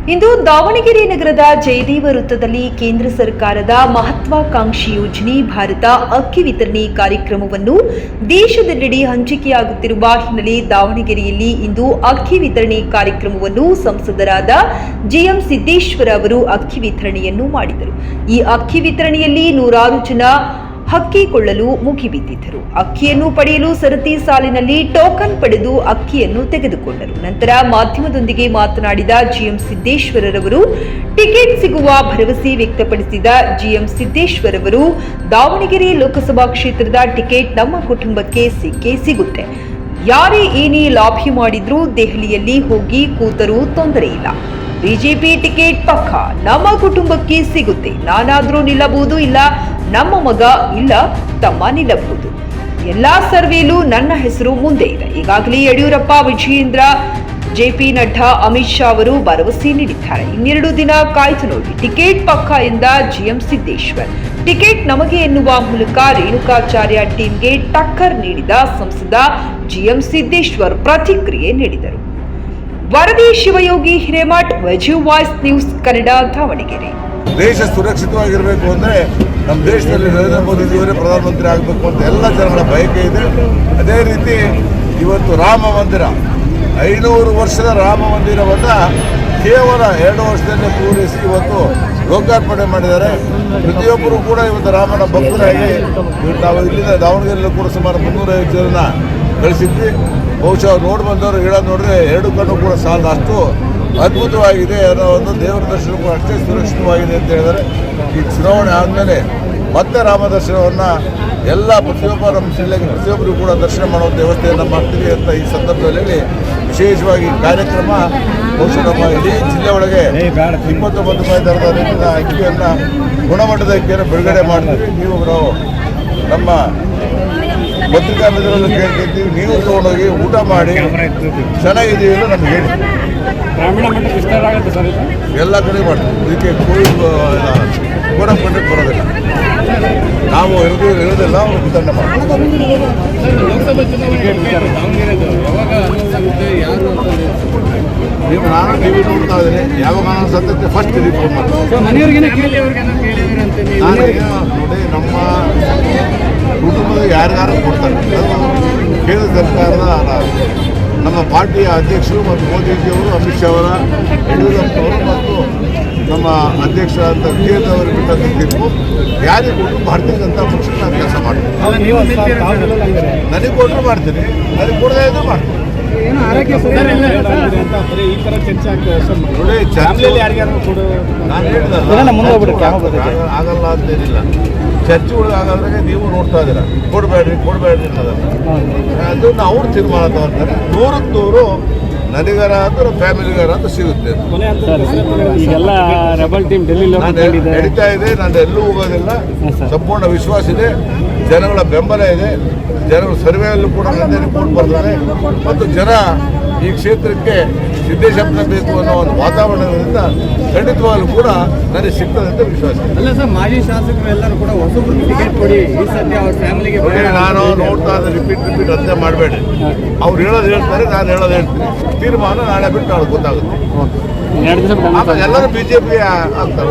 ಇಂದು ದಾವಣಗೆರೆ ನಗರದ ಜಯದೇವ ವೃತ್ತದಲ್ಲಿ ಕೇಂದ್ರ ಸರ್ಕಾರದ ಮಹತ್ವಾಕಾಂಕ್ಷಿ ಯೋಜನೆ ಭಾರತ ಅಕ್ಕಿ ವಿತರಣೆ ಕಾರ್ಯಕ್ರಮವನ್ನು ದೇಶದೆಲ್ಲೆಡೆ ಹಂಚಿಕೆಯಾಗುತ್ತಿರುವ ಹಿನ್ನೆಲೆ ದಾವಣಗೆರೆಯಲ್ಲಿ ಇಂದು ಅಕ್ಕಿ ವಿತರಣೆ ಕಾರ್ಯಕ್ರಮವನ್ನು ಸಂಸದರಾದ ಜಿಎಂ ಸಿದ್ದೇಶ್ವರ ಅವರು ಅಕ್ಕಿ ವಿತರಣೆಯನ್ನು ಮಾಡಿದರು. ಈ ಅಕ್ಕಿ ವಿತರಣೆಯಲ್ಲಿ ನೂರಾರು ಜನ ಅಕ್ಕಿ ಕೊಳ್ಳಲು ಮುಗಿಬಿದ್ದಿದ್ದರು. ಅಕ್ಕಿಯನ್ನು ಪಡೆಯಲು ಸರತಿ ಸಾಲಿನಲ್ಲಿ ಟೋಕನ್ ಪಡೆದು ಅಕ್ಕಿಯನ್ನು ತೆಗೆದುಕೊಂಡರು. ನಂತರ ಮಾಧ್ಯಮದೊಂದಿಗೆ ಮಾತನಾಡಿದ ಜಿಎಂ ಸಿದ್ದೇಶ್ವರರವರು ಟಿಕೆಟ್ ಸಿಗುವ ಭರವಸೆ ವ್ಯಕ್ತಪಡಿಸಿದ ಜಿಎಂ ಸಿದ್ದೇಶ್ವರವರು ದಾವಣಗೆರೆ ಲೋಕಸಭಾ ಕ್ಷೇತ್ರದ ಟಿಕೆಟ್ ನಮ್ಮ ಕುಟುಂಬಕ್ಕೆ ಸಿಕ್ಕೇ ಸಿಗುತ್ತೆ. ಯಾರೇ ಏನೇ ಲಾಭಿ ಮಾಡಿದ್ರೂ ದೆಹಲಿಯಲ್ಲಿ ಹೋಗಿ ಕೂತರೂ ತೊಂದರೆ ಇಲ್ಲ. ಬಿಜೆಪಿ ಟಿಕೆಟ್ ಪಕ್ಕ ನಮ್ಮ ಕುಟುಂಬಕ್ಕೆ ಸಿಗುತ್ತೆ. ನಾನಾದ್ರೂ ನಿಲ್ಲಬಹುದು, ಇಲ್ಲ ನಮ್ಮ ಮಗ ಇಲ್ಲ ತಮ್ಮ ನಿಲ್ಲಬಹುದು. ಎಲ್ಲಾ ಸರ್ವೇಲೂ ನನ್ನ ಹೆಸರು ಮುಂದೆ ಇದೆ. ಈಗಾಗಲೇ ಯಡಿಯೂರಪ್ಪ, ವಿಜಯೇಂದ್ರ, ಜೆಪಿ ನಡ್ಡಾ, ಅಮಿತ್ ಶಾ ಅವರು ಭರವಸೆ ನೀಡಿದ್ದಾರೆ. ಇನ್ನೆರಡು ದಿನ ಕಾಯ್ದು ನೋಡಿ, ಟಿಕೆಟ್ ಪಕ್ಕ ಎಂದ ಜಿಎಂ ಸಿದ್ದೇಶ್ವರ್. ಟಿಕೆಟ್ ನಮಗೆ ಎನ್ನುವ ಮೂಲಕ ರೇಣುಕಾಚಾರ್ಯ ಟೀಮ್ಗೆ ಟಕ್ಕರ್ ನೀಡಿದ ಸಂಸದ ಜಿಎಂ ಸಿದ್ದೇಶ್ವರ್ ಪ್ರತಿಕ್ರಿಯೆ ನೀಡಿದರು. ವರದಿ ಶಿವಯೋಗಿ ಹಿರೇಮಠ್, ವಿಜಯ್ ವಾಯ್ಸ್ ನ್ಯೂಸ್ ಕನ್ನಡ, ದಾವಣಗೆರೆ. ದೇಶ ಸುರಕ್ಷಿತವಾಗಿರಬೇಕು ಅಂದರೆ ನಮ್ಮ ದೇಶದಲ್ಲಿ ನರೇಂದ್ರ ಮೋದಿಜಿಯವರೇ ಪ್ರಧಾನಮಂತ್ರಿ ಆಗಬೇಕು ಅಂತ ಎಲ್ಲ ಜನಗಳ ಬಯಕೆ ಇದೆ. ಅದೇ ರೀತಿ ಇವತ್ತು ರಾಮ ಮಂದಿರ 500 ವರ್ಷದ ರಾಮ ಮಂದಿರವನ್ನು ಕೇವಲ 2 ವರ್ಷದಲ್ಲಿ ಪೂರೈಸಿ ಇವತ್ತು ಲೋಕಾರ್ಪಣೆ ಮಾಡಿದ್ದಾರೆ. ಪ್ರತಿಯೊಬ್ಬರು ಕೂಡ ಇವತ್ತು ರಾಮನ ಭಕ್ತರಾಗಿ ನಾವು ಇಲ್ಲಿಂದ ದಾವಣಗೆರೆಯಲ್ಲೂ ಕೂಡ ಸುಮಾರು 350 ಜನ ಕಳಿಸಿದ್ವಿ. ಬಹುಶಃ ನೋಡಿ ಬಂದವರು ಹೇಳೋದು ನೋಡಿದ್ರೆ 2 ಕಣ್ಣು ಕೂಡ ಸಾಲದು, ಅಷ್ಟು ಅದ್ಭುತವಾಗಿದೆ ಅನ್ನೋ ಒಂದು ದೇವರ ದರ್ಶನ ಕೂಡ ಅಷ್ಟೇ ಸುರಕ್ಷಿತವಾಗಿದೆ ಅಂತ ಹೇಳಿದರೆ ಈ ಚುನಾವಣೆ ಆದಮೇಲೆ ಮತ್ತೆ ರಾಮ ದರ್ಶನವನ್ನು ಎಲ್ಲ ಪ್ರತಿಯೊಬ್ಬ ನಮ್ಮ ಜಿಲ್ಲೆಗೆ ಪ್ರತಿಯೊಬ್ಬರು ಕೂಡ ದರ್ಶನ ಮಾಡುವಂಥ ವ್ಯವಸ್ಥೆಯನ್ನು ಮಾಡ್ತೀವಿ ಅಂತ ಈ ಸಂದರ್ಭದಲ್ಲಿ ವಿಶೇಷವಾಗಿ ಕಾರ್ಯಕ್ರಮ ಬಹುಶಃ ನಮ್ಮ ಇಡೀ ಜಿಲ್ಲೆ ಒಳಗೆ 29 ರೂಪಾಯಿ ದರದ ಅಕ್ಕಿಯನ್ನು ಗುಣಮಟ್ಟದ ಅಕ್ಕಿಯನ್ನು ಬಿಡುಗಡೆ ಮಾಡ್ತೀವಿ. ನೀವು ನಮ್ಮ ಪತ್ರಿಕಾ ಮಿತ್ರರನ್ನು ಕೇಳ್ತಿರ್ತೀವಿ, ನೀವು ತೊಗೊಂಡೋಗಿ ಊಟ ಮಾಡಿ ಚೆನ್ನಾಗಿದ್ದೀವಿ ಅಂತ ನಮ್ಗೆ ಹೇಳಿ. ಗ್ರಾಮೀಣ ಮಟ್ಟಕ್ಕೆ ವಿಸ್ತಾರ ಆಗುತ್ತೆ ಸರ್, ಎಲ್ಲ ಕಡೆ ಮಾಡ್ತೀವಿ. ಇದಕ್ಕೆ ಕೋಡ್ ಪಂಡಿತ್ ಬರೋದಿಲ್ಲ, ನಾವು ಇರೋದಿಲ್ಲ, ಅವರು ವಿತರಣೆ ಮಾಡ್ತೀವಿ. ಲೋಕಸಭಾ ಚುನಾವಣೆ ನೀವು ನಾನು ಟಿ ವಿ ನೋಡ್ತಾ ಇದ್ದೀನಿ, ಯಾವಾಗ ಸತ್ಯಕ್ಕೆ ಫಸ್ಟ್ ಇದು ಫೋನ್ ಮಾಡ್ತೀನಿ. ನೋಡಿ, ನಮ್ಮ ಕುಟುಂಬದ ಯಾರಿಗಾರು ಕೊಡ್ತಾರೆ. ಅದು ಕೇಂದ್ರ ಸರ್ಕಾರದ ನಮ್ಮ ಪಾರ್ಟಿಯ ಅಧ್ಯಕ್ಷರು ಮತ್ತು ಮೋದಿಜಿಯವರು, ಅಮಿತ್ ಶಾ ಅವರ, ಯಡಿಯೂರಪ್ಪನವರು ಮತ್ತು ನಮ್ಮ ಅಧ್ಯಕ್ಷರಾದ ಕೇಂದ್ರ ಅವರು ಬಿಟ್ಟಂತ ತೀರ್ಪು ಯಾರಿಗೆ ಕೊಟ್ಟರು ಭಾರತೀಯ ಜನತಾ ಪಕ್ಷಕ್ಕೆ ನಾನು ಕೆಲಸ ಮಾಡ್ತೀನಿ. ನನಗೆ ಕೊಟ್ಟರು ಮಾಡ್ತೀನಿ, ನನಗೆ ಕೊಡದೇ ಇದ್ದರೂ ಮಾಡ್ತೀನಿ. ನೋಡಿ, ನಾನು ಹೇಳಿದಲ್ಲ ಆಗಲ್ಲ ಅಂತೇನಿಲ್ಲ. ಚರ್ಚೆಗಳು ಆಗಾದ್ರೆ ನೀವು ನೋಡ್ತಾ ಇದ್ದೀರಾ, ಕೊಡಬೇಡ್ರಿ ಅನ್ನೋದನ್ನು ಅದು ನಾವು ತೀರ್ಮಾನ ತಗೊಳ್ತಾರೆ. 100ಕ್ಕೆ 100 ನನಗಾರ ಅಂದ್ರೆ ಫ್ಯಾಮಿಲಿಗಾರ ಅಂತ ಸಿಗುತ್ತೆ. ನಡೀತಾ ಇದೆ, ನಾನು ಎಲ್ಲೂ ಹೋಗೋದಿಲ್ಲ. ಸಂಪೂರ್ಣ ವಿಶ್ವಾಸ ಇದೆ, ಜನಗಳ ಬೆಂಬಲ ಇದೆ. ಜನರು ಸರ್ವೆಯಲ್ಲೂ ಕೂಡ ನಂದೇ ರಿಪೋರ್ಟ್ ಬರ್ತದೆ ಮತ್ತು ಜನ ಈ ಕ್ಷೇತ್ರಕ್ಕೆ ಸಿದ್ದೇಶಪ್ಪನ ಬೇಕು ಅನ್ನೋ ಒಂದು ವಾತಾವರಣದಿಂದ ಖಂಡಿತವಾಗಲೂ ಕೂಡ ನನಗೆ ಸಿಗ್ತದೆ ಅಂತ ವಿಶ್ವಾಸ. ಅಲ್ಲ ಸರ್, ಮಾಜಿ ಶಾಸಕರು ಎಲ್ಲರೂ ಕೂಡ ಹೊಸಬ್ರಿಗೆ ಟಿಕೆಟ್ ಕೊಡಿ, ಈ ಸದ್ಯ ಅವ್ರ ಫ್ಯಾಮಿಲಿಗೆ. ನಾನು ನೋಡ್ತಾ ಇದ್ದೆ, ರಿಪೀಟ್ ಅಂತ ಮಾಡಬೇಡಿ. ಅವ್ರು ಹೇಳೋದು ಹೇಳ್ತಾರೆ, ನಾನು ಹೇಳೋದು ಹೇಳ್ತೀನಿ. ತೀರ್ಮಾನ ನಾಳೆ ಬಿಟ್ಟು ನಾಳೆ ಗೊತ್ತಾಗುತ್ತೆ. ಎಲ್ಲರೂ BJP ಆಗ್ತಾರೆ.